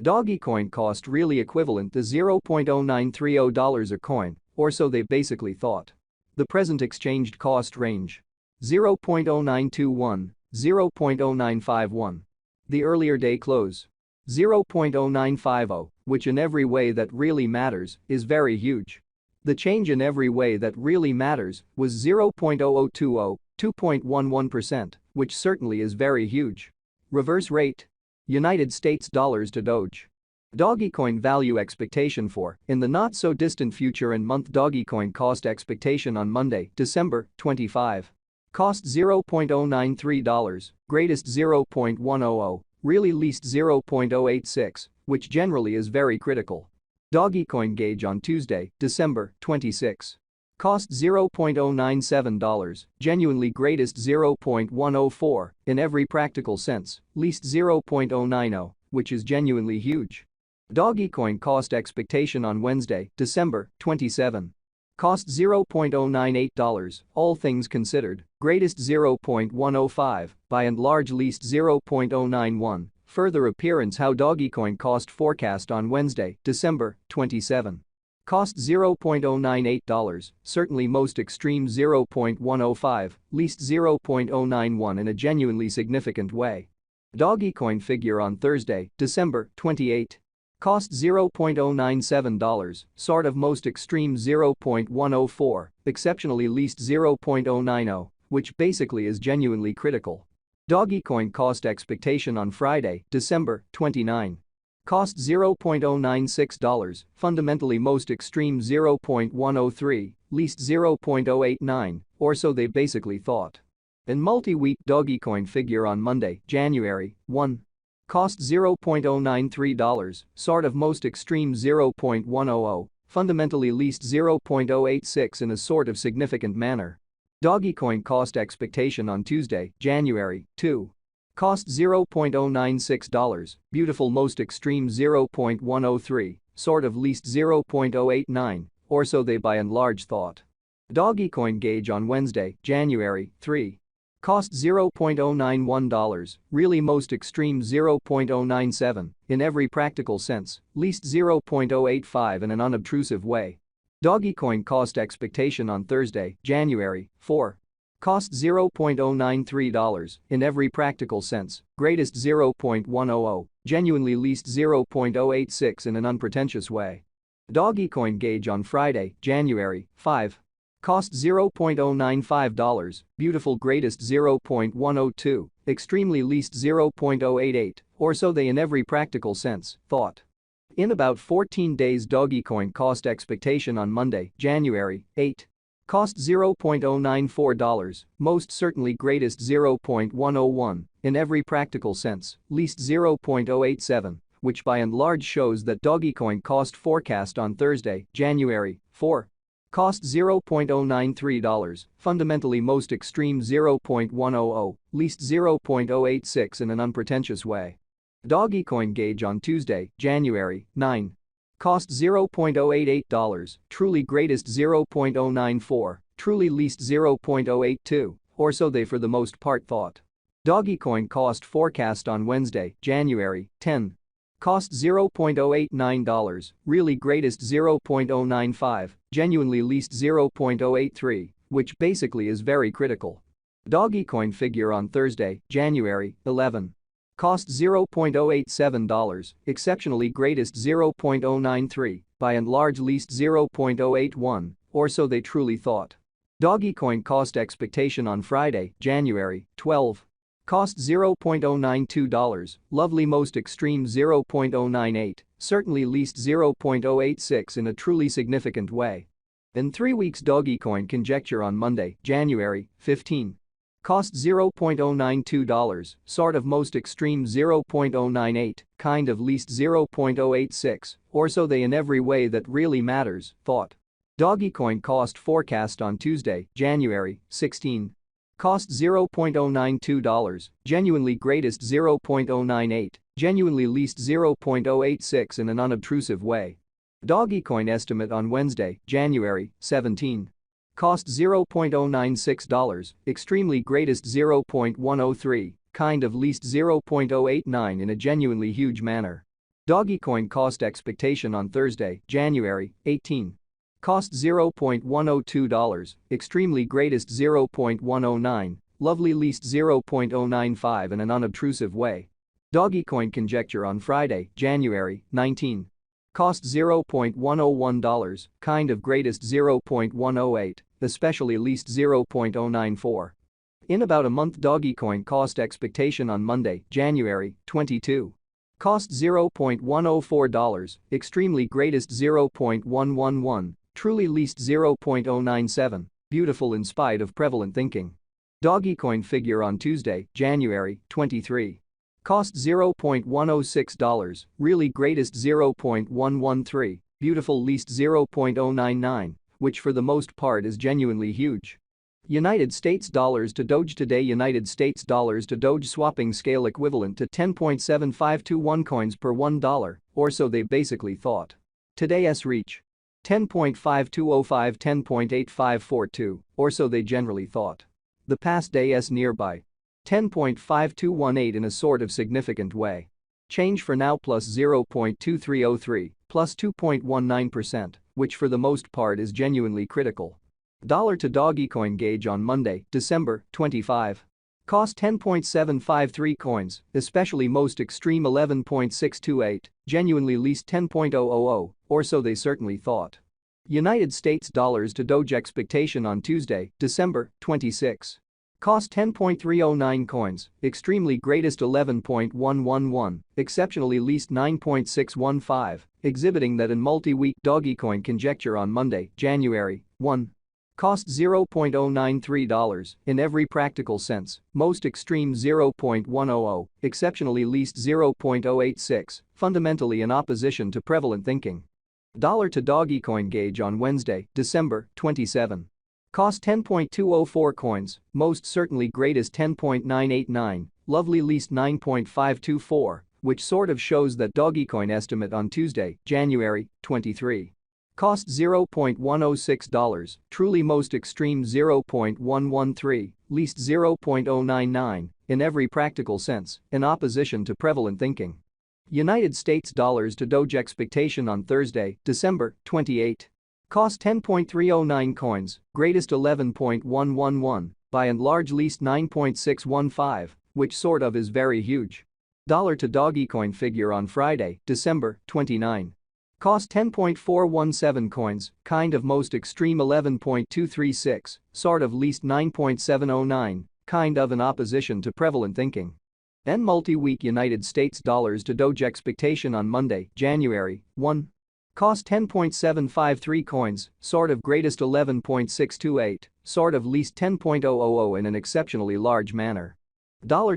Dogecoin cost really equivalent to $0.0930 a coin, or so they basically thought. The present exchanged cost range: 0.0921, 0.0951. The earlier day close: 0.0950, which in every way that really matters is very huge. The change in every way that really matters was 0.0020, 2.11%, which certainly is very huge. Reverse rate: United States dollars to Doge. Dogecoin value expectation for in the not-so-distant future and month. Dogecoin cost expectation on Monday, December 25. Cost $0.093, greatest 0.100, really least 0.086, which generally is very critical. Dogecoin gauge on Tuesday, December 26. Cost $0.097, genuinely greatest 0.104, in every practical sense, least 0.090, which is genuinely huge. Dogecoin cost expectation on Wednesday, December 27. Cost $0.098, all things considered, greatest 0.105, by and large least 0.091, further appearance how Dogecoin cost forecast on Wednesday, December 27. Cost $0.098, certainly most extreme 0.105, least 0.091 in a genuinely significant way. Dogecoin figure on Thursday, December 28. Cost $0.097, sort of most extreme 0.104, exceptionally least 0.090, which basically is genuinely critical. Dogecoin cost expectation on Friday, December 29. Cost $0.096, fundamentally most extreme 0.103, least 0.089, or so they basically thought. In multi-week Dogecoin figure on Monday, January 1. Cost $0.093, sort of most extreme 0.100, fundamentally least 0.086 in a sort of significant manner. Dogecoin cost expectation on Tuesday, January 2. Cost $0.096, beautiful most extreme 0.103, sort of least 0.089, or so they by and large thought. Dogecoin gauge on Wednesday, January 3. Cost $0.091, really most extreme 0.097, in every practical sense, least 0.085 in an unobtrusive way. Dogecoin cost expectation on Thursday, January 4. Cost $0.093, in every practical sense, greatest 0.100, genuinely least 0.086 in an unpretentious way. Dogecoin gauge on Friday, January 5. Cost $0.095, beautiful greatest 0.102, extremely least 0.088, or so they in every practical sense thought. In about 14 days Dogecoin cost expectation on Monday, January 8. Cost $0.094, most certainly greatest 0.101, in every practical sense, least 0.087, which by and large shows that Dogecoin cost forecast on Thursday, January 4. Cost $0.093, fundamentally most extreme 0.100, least 0.086 in an unpretentious way. Dogecoin gauge on Tuesday, January 9. Cost $0.088, truly greatest 0.094, truly least 0.082, or so they for the most part thought. Dogecoin cost forecast on Wednesday, January 10. Cost $0.089, really greatest 0.095, genuinely least 0.083, which basically is very critical. Dogecoin figure on Thursday, January 11. Cost $0.087, exceptionally greatest 0.093, by and large least 0.081, or so they truly thought. Dogecoin cost expectation on Friday, January 12. Cost $0.092, lovely most extreme 0.098, certainly least 0.086 in a truly significant way. In 3 weeks Dogecoin conjecture on Monday, January 15. Cost $0.092, sort of most extreme 0.098, kind of least 0.086, or so they in every way that really matters thought. Dogecoin cost forecast on Tuesday, January 16. Cost $0.092, genuinely greatest 0.098, genuinely least 0.086 in an unobtrusive way. Dogecoin estimate on Wednesday, January 17. Cost $0.096, extremely greatest 0.103, kind of least 0.089 in a genuinely huge manner. Dogecoin cost expectation on Thursday, January 18. Cost $0.102, extremely greatest 0.109, lovely least 0.095 in an unobtrusive way. Dogecoin conjecture on Friday, January 19. Cost $0.101, kind of greatest 0.108, especially least 0.094. In about a month Dogecoin cost expectation on Monday, January 22. Cost $0.104, extremely greatest 0.111, truly least 0.097, beautiful in spite of prevalent thinking. Dogecoin figure on Tuesday, January 23. Cost $0.106, really greatest 0.113, beautiful least 0.099, which for the most part is genuinely huge. United States dollars to Doge today. United States dollars to Doge swapping scale equivalent to 10.7521 coins per $1, or so they basically thought. Today's reach 10.5205, 10.8542, or so they generally thought. The past day's nearby 10.5218 in a sort of significant way. Change for now plus 0.2303, plus 2.19%, which for the most part is genuinely critical. Dollar to Dogecoin gauge on Monday, December 25. Cost 10.753 coins, especially most extreme 11.628, genuinely least 10.000, or so they certainly thought. United States dollars to Doge expectation on Tuesday, December 26. Cost 10.309 coins, extremely greatest 11.111, exceptionally least 9.615, exhibiting that in multi-week Dogecoin conjecture on Monday, January 1. Cost $0.093, in every practical sense, most extreme 0.100, exceptionally least 0.086, fundamentally in opposition to prevalent thinking. Dollar to Dogecoin gauge on Wednesday, December 27. Cost 10.204 coins, most certainly greatest 10.989, lovely least 9.524, which sort of shows that Dogecoin estimate on Tuesday, January 23. Cost $0.106, truly most extreme 0.113, least 0.099, in every practical sense, in opposition to prevalent thinking. United States dollars to Doge expectation on Thursday, December 28. Cost 10.309 coins, greatest 11.111, by and large least 9.615, which sort of is very huge. Dollar to Dogecoin figure on Friday, December 29. Cost 10.417 coins, kind of most extreme 11.236, sort of least 9.709, kind of in opposition to prevalent thinking. N multi-week United States dollars to Doge expectation on Monday, January 1. Cost 10.753 coins, sort of greatest 11.628, sort of least 10.000 in an exceptionally large manner. Dollar to